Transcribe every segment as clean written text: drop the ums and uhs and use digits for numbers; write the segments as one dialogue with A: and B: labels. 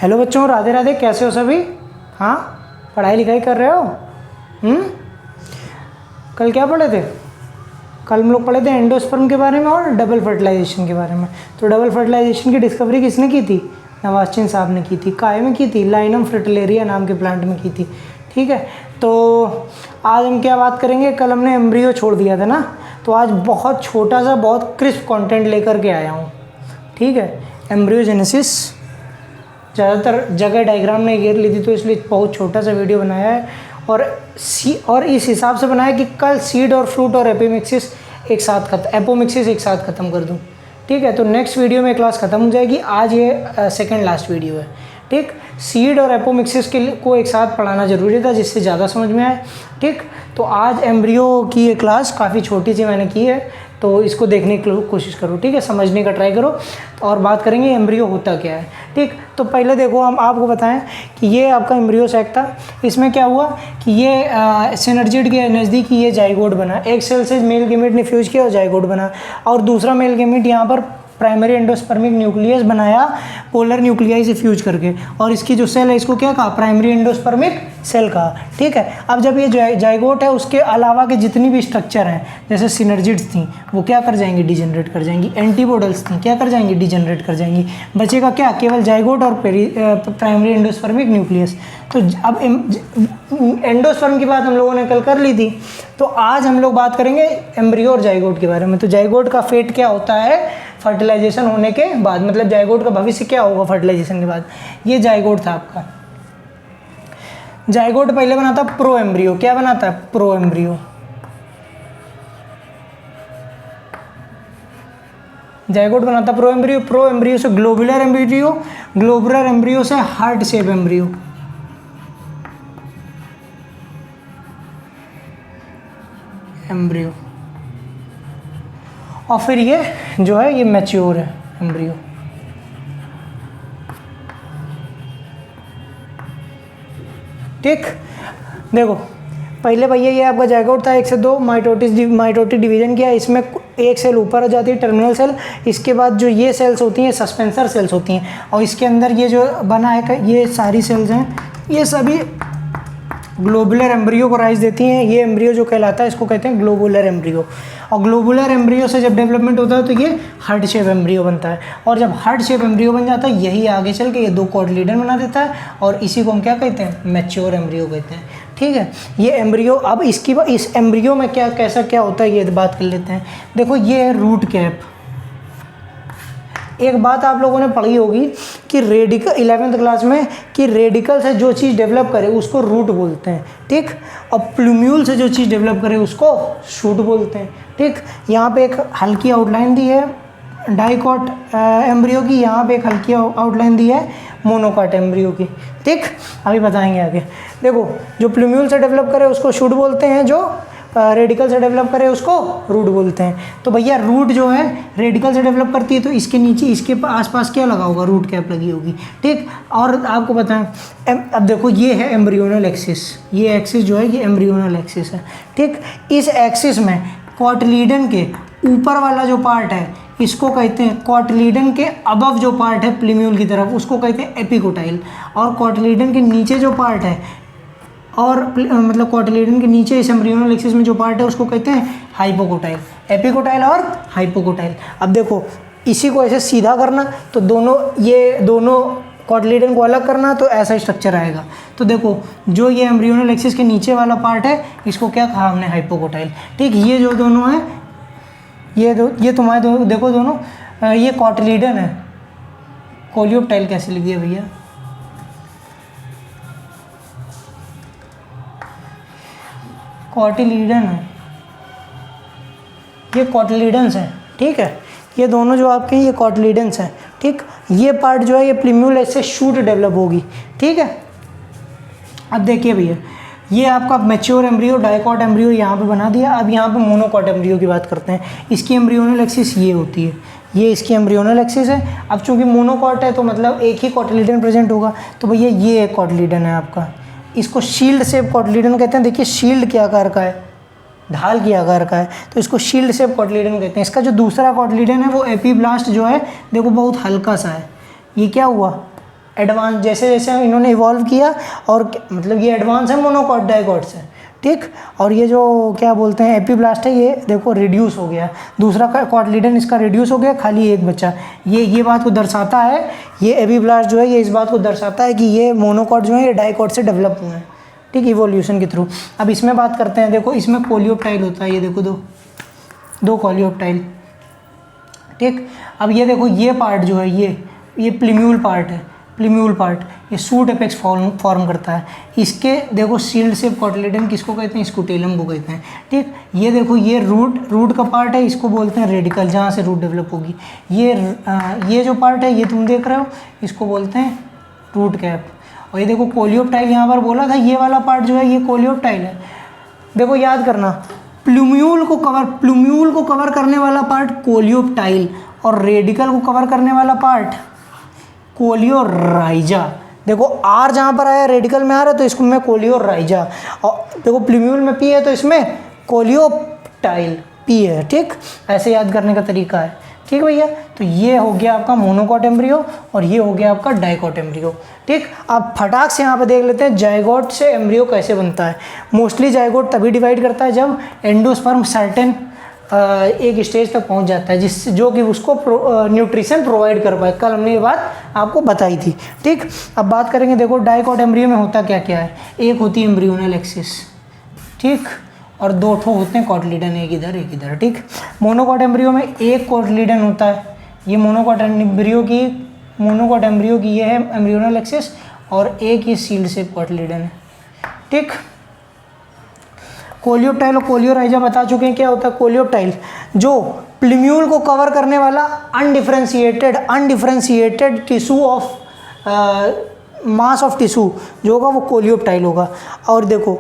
A: Hello बच्चों, राधे राधे। कैसे हो सभी? हाँ, पढ़ाई लिखाई कर रहे हो? कल क्या पढ़े थे? कल हम लोग पढ़े थे एंडोस्पर्म के बारे में और डबल फर्टिलाइजेशन के बारे में। तो डबल फर्टिलाइजेशन की डिस्कवरी किसने की थी? नवाज़चंद साहब ने की थी। काय में की थी? लाइनम फ्रिटिलेरिया नाम के प्लांट में की थी। ठीक है, तो आज हम क्या बात करेंगे? कल हमने एम्ब्रियो छोड़ दिया था ना, तो आज बहुत छोटा सा बहुत क्रिस्प कंटेंट लेकर के आया हूँ। ठीक है, एम्ब्रियोजेनेसिस ज़्यादातर जगह डायग्राम ने घेर ली थी, तो इसलिए बहुत छोटा सा वीडियो बनाया है। और इस हिसाब से बनाया कि कल सीड और फ्रूट और एपोमिक्सिस एक साथ ख़त्म कर दूं। ठीक है, तो नेक्स्ट वीडियो में क्लास ख़त्म हो जाएगी। आज ये सेकंड लास्ट वीडियो है। ठीक, सीड और एपोमिक्सिस को एक साथ पढ़ाना ज़रूरी था, जिससे ज़्यादा समझ में आए। ठीक, तो आज एम्ब्रियो की ये क्लास काफ़ी छोटी सी मैंने की है, तो इसको देखने की कोशिश करो। ठीक है, समझने का ट्राई करो। और बात करेंगे एम्ब्रियो होता क्या है। ठीक, तो पहले देखो, हम आपको बताएं कि ये आपका एम्ब्रियो सैक था। इसमें क्या हुआ कि ये सिनर्जिड के नज़दीक ये जाइगोट बना। एक सेल से मेल गेमेट ने फ्यूज किया और जाइगोट बना, और दूसरा मेल गेमेट यहाँ पर प्राइमरी एंडोस्पर्मिक न्यूक्लियस बनाया पोलर न्यूक्लियाई से फ्यूज करके, और इसकी जो सेल है इसको क्या कहा? प्राइमरी एंडोस्पर्मिक सेल कहा। ठीक है, अब जब ये जाइगोट है, उसके अलावा के जितनी भी स्ट्रक्चर हैं, जैसे सिनर्जिड्स थी, वो क्या कर जाएंगी? डिजेनरेट कर जाएंगी। एंटीबोडल्स थी, क्या कर जाएंगी? डिजेनरेट कर जाएंगी। बचेगा क्या? केवल जाइगोट और प्राइमरी एंडोस्पर्मिक न्यूक्लियस। तो अब एंडोस्पर्म की बात हम लोगों ने कल कर ली थी, तो आज हम लोग बात करेंगे एम्ब्रियो और जाइगोट के बारे में। तो जाइगोट का फेट क्या होता है फर्टिलाइजेशन होने के बाद, मतलब जाइगोट का भविष्य क्या होगा फर्टिलाइजेशन के बाद। ये जाइगोट था आपका। जाइगोट पहले बना था प्रो एम्ब्रियो। क्या बना था? Pro embryo. जाइगोट बना था प्रो एम्ब्रियो। प्रो एम्ब्रियो से ग्लोबुलर एम्ब्रियो, ग्लोबुलर एम्ब्रियो से हार्ट शेप एम्ब्रियो। एम्ब्रियो, और फिर ये जो है ये मैच्योर है एम्ब्रियो। ठीक, देखो पहले भैया ये आपका जाइगोट था। 1 से 2 माइटोटिक डिवीजन किया। इसमें एक सेल ऊपर आ जाती है, टर्मिनल सेल। इसके बाद जो ये सेल्स होती हैं सस्पेंसर सेल्स होती हैं, और इसके अंदर ये जो बना है ये सारी सेल्स हैं, ये सभी ग्लोबुलर एम्ब्रियो को राइज देती हैं। ये एम्ब्रियो जो कहलाता है इसको कहते हैं ग्लोबुलर एम्ब्रियो। और ग्लोबुलर एम्ब्रियो से जब डेवलपमेंट होता है तो ये हार्ट शेप एम्ब्रियो बनता है। और जब हार्ट शेप एम्ब्रियो बन जाता है, यही आगे चल के ये 2 कॉटिलीडन बना देता है, और इसी को हम क्या कहते हैं? मैच्योर एम्ब्रियो कहते हैं। ठीक है, ये एम्ब्रियो, अब इस एम्ब्रियो में कैसा क्या होता है ये बात कर लेते हैं। देखो ये है रूट कैप। एक बात आप लोगों ने पढ़ी होगी कि रेडिकल 11th क्लास में, कि रेडिकल से जो चीज़ डेवलप करे उसको रूट बोलते हैं। ठीक, और प्लूम्यूल से जो चीज़ डेवलप करे उसको शूट बोलते हैं। ठीक, यहाँ पे एक हल्की आउटलाइन दी है डाइकॉट एम्ब्रियो की, यहाँ पे एक हल्की आउटलाइन दी है मोनोकॉट एम्ब्रियो की। ठीक, अभी बताएंगे आगे। देखो, जो प्लूम्यूल से डेवलप करे उसको शूट बोलते हैं, जो रेडिकल से डेवलप करे उसको रूट बोलते हैं। तो भैया रूट जो है रेडिकल से डेवलप करती है, तो इसके नीचे इसके आसपास क्या लगा होगा? रूट कैप लगी होगी। ठीक, और आपको बताएं, अब देखो ये है एम्ब्रियोनल एक्सिस। ये एक्सिस जो है ये एम्ब्रियोनल एक्सिस है। ठीक, इस एक्सिस में कॉटिलीडन के ऊपर वाला जो पार्ट है इसको कहते हैं, कॉटिलीडन के अबव जो पार्ट है प्लूम्यूल की तरफ उसको कहते हैं एपिकोटाइल, और कॉटिलीडन के नीचे जो पार्ट है, और मतलब कॉटिलीडन के नीचे इस एम्ब्रियोनल एक्सिस में जो पार्ट है उसको कहते हैं हाइपोकोटाइल। एपिकोटाइल और हाइपोकोटाइल। अब देखो इसी को ऐसे सीधा करना तो ये दोनों कॉटिलीडन को अलग करना, तो ऐसा स्ट्रक्चर आएगा। तो देखो जो ये एम्ब्रियोनल एक्सिस के नीचे वाला पार्ट है इसको क्या कहा हमने? हाइपोकोटाइल। ठीक, ये जो दोनों हैं ये तुम्हारे देखो दोनों ये कॉटिलीडन है। कोलियोप्टाइल कैसे लिख दिया भैया? कॉटिलीडन है, ये कॉटिलीडन्स हैं। ठीक है, ये दोनों जो आपके हैं ये कॉटिलीडन्स हैं। ठीक, ये पार्ट जो है ये प्लूम्यूल से शूट डेवलप होगी। ठीक है, अब देखिए भैया ये आपका मैच्योर एम्ब्रियो, डाइकॉट एम्ब्रियो यहाँ पे बना दिया। अब यहाँ पे मोनोकॉट एम्ब्रियो की बात करते हैं। इसकी एम्ब्रियोनल एक्सिस ये होती है, ये इसकी एम्ब्रियोनल एक्सिस है। अब चूंकि मोनोकॉट है तो मतलब एक ही कॉटिलीडन प्रेजेंट होगा, तो भैया ये एक कॉटिलीडन है आपका। इसको शील्ड शेप कॉटिलीडन कहते हैं। देखिए शील्ड के आकार का है, ढाल के आकार का है, तो इसको शील्ड शेप कॉटिलीडन कहते हैं। इसका जो दूसरा कॉटिलीडन है वो एपीब्लास्ट जो है देखो बहुत हल्का सा है। ये क्या हुआ? एडवांस, जैसे जैसे इन्होंने इवॉल्व किया और मतलब ये एडवांस है मोनोकॉट डाइकॉट से, ठीक। और ये जो क्या बोलते हैं एपीब्लास्ट है, ये देखो रिड्यूस हो गया, दूसरा कॉटलीडन इसका रिड्यूस हो गया, खाली एक बचा। ये बात को दर्शाता है, ये एपीब्लास्ट जो है ये इस बात को दर्शाता है कि ये मोनोकॉट जो है ये डाइकॉट से डेवलप हुए हैं, ठीक, इवोल्यूशन के थ्रू। अब इसमें बात करते हैं, देखो इसमें कोलियोप्टाइल होता है, ये देखो दो कोलियोप्टाइल, ठीक। अब ये देखो ये पार्ट जो है ये प्लीम्यूल पार्ट है, प्लीम्यूल पार्ट ये सूट एपेक्स फॉर्म करता है। इसके देखो शील्ड शेप कॉटलीडन किसको कहते हैं, स्कूटेलम को कहते हैं, ठीक। ये देखो ये रूट का पार्ट है, इसको बोलते हैं रेडिकल, जहाँ से रूट डेवलप होगी। ये जो पार्ट है ये तुम देख रहे हो, इसको बोलते हैं रूट कैप। और ये देखो कोलियोप्टाइल, यहाँ पर बोला था ये वाला पार्ट जो है ये कोलियोप्टाइल है। देखो याद करना, प्लूम्यूल को कवर करने वाला पार्ट कोलियोप्टाइल और रेडिकल को कवर करने वाला पार्ट कोलियोराइजा। देखो आर जहाँ पर आया रेडिकल में आ रहा है तो इसको में कोलियोराइजा, और देखो प्लूम्यूल में पी है तो इसमें कोलियोप्टाइल पी है, ठीक। ऐसे याद करने का तरीका है, ठीक भैया। तो ये हो गया आपका मोनोकॉट एम्ब्रियो और ये हो गया आपका डाइकॉट एम्ब्रियो, ठीक। अब फटाक से यहाँ पे देख लेते हैं जाइगोट से एम्ब्रियो कैसे बनता है। मोस्टली जाइगोट तभी डिवाइड करता है जब एंडोस्पर्म सर्टेन एक स्टेज तक पहुंच जाता है जिससे जो कि उसको न्यूट्रिशन प्रोवाइड कर पाए। कल हमने ये बात आपको बताई थी, ठीक। अब बात करेंगे, देखो डाइकॉट एम्ब्रियो में होता क्या क्या है। एक होती है एम्ब्रियोनल एक्सिस, ठीक, और दो ठो होते हैं कॉटलीडन, एक इधर, ठीक। मोनोकॉट एम्ब्रियो में एक कॉटलीडन होता है, ये मोनोकॉट एम्ब्रियो की ये है एम्ब्रियोनल एक्सिस, और एक ये शील्ड शेप कॉटलीडन है, ठीक। कोलियोप्टाइल और कोलियोराइजा बता चुके हैं क्या होता है। कोलियोप्टाइल जो प्लीम्यूल को कवर करने वाला undifferentiated tissue of mass of tissue जो होगा वो कोलियोप्टाइल होगा। और देखो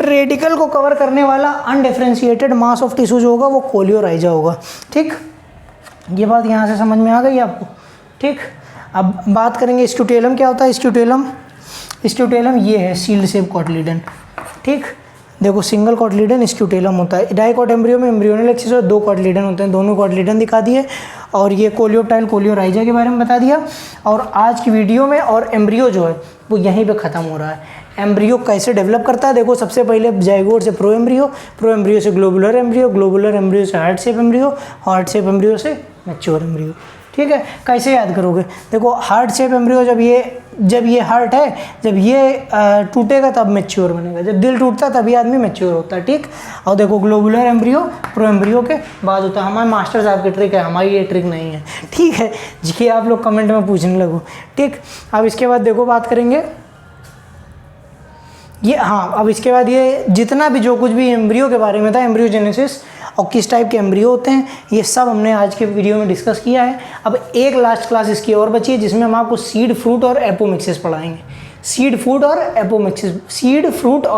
A: रेडिकल को कवर करने वाला अनडिफरेंशिएटेड मास ऑफ टिश्यू जो होगा वो कोलियोराइजा होगा, ठीक। ये बात यहाँ से समझ में आ गई आपको, ठीक। अब बात करेंगे स्क्यूटेलम क्या होता है। स्क्यूटेलम ये है शील्ड शेप कॉटलीडन, ठीक। देखो सिंगल कॉटलीडन स्क्यूटेलम होता है। डाइकॉट एम्ब्रियो में एम्ब्रियोनल एक्सिस और दो कॉटलीडन होते हैं, दोनों कॉटलीडन दिखा दिए। और ये कोलियोप्टाइल कोलियोराइजा के बारे में बता दिया। और आज की वीडियो में और एम्ब्रियो जो है वो यहीं पे ख़त्म हो रहा है। एम्ब्रियो कैसे डेवलप करता है, देखो सबसे पहले जाइगोट से प्रो एम्ब्रियो से ग्लोबुलर एम्ब्रियो से हार्ट शेप एम्ब्रियो से मैच्योर एम्ब्रियो, ठीक है। कैसे याद करोगे, देखो हार्ट शेप एम्ब्रियो जब ये हार्ट है, जब ये टूटेगा तब मैच्योर बनेगा, जब दिल टूटता है तभी आदमी मैच्योर होता है, ठीक। और देखो ग्लोबुलर एम्ब्रियो प्रो एम्ब्रियो के बाद होता है। हमारे मास्टर साहब की ट्रिक है, हमारी ये ट्रिक नहीं है, ठीक है जी। आप लोग कमेंट में पूछने लगो, ठीक। अब इसके बाद देखो बात करेंगे ये, हाँ अब इसके बाद ये जितना भी जो कुछ भी एम्ब्रियो के बारे में था, एम्ब्रियोजेनेसिस और किस टाइप के एम्ब्रियो होते हैं, ये सब हमने आज के वीडियो में डिस्कस किया है। अब एक लास्ट क्लास इसकी और बची है जिसमें हम आपको सीड फ्रूट और एपोमिक्सिस पढ़ाएंगे। सीड फ्रूट और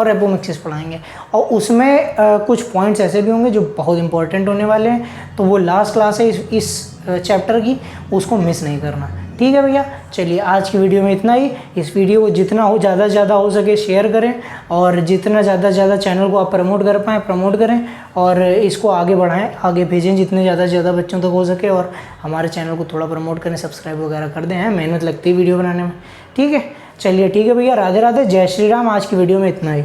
A: एपोमिक्सिस पढ़ाएंगे, और उसमें कुछ पॉइंट्स ऐसे भी होंगे जो बहुत इंपॉर्टेंट होने वाले हैं। तो वो लास्ट क्लास है इस चैप्टर की, उसको मिस नहीं करना, ठीक है भैया। चलिए आज की वीडियो में इतना ही। इस वीडियो को जितना हो ज़्यादा से ज़्यादा हो सके शेयर करें, और जितना ज़्यादा से ज़्यादा चैनल को आप प्रमोट कर पाएँ प्रमोट करें, और इसको आगे बढ़ाएं, आगे भेजें जितने ज़्यादा से ज़्यादा बच्चों तक हो सके। और हमारे चैनल को थोड़ा प्रमोट करें, सब्सक्राइब वगैरह कर दें, मेहनत लगती है वीडियो बनाने में, ठीक है। चलिए ठीक है भैया, राधे राधे, जय श्री राम। आज की वीडियो में इतना ही।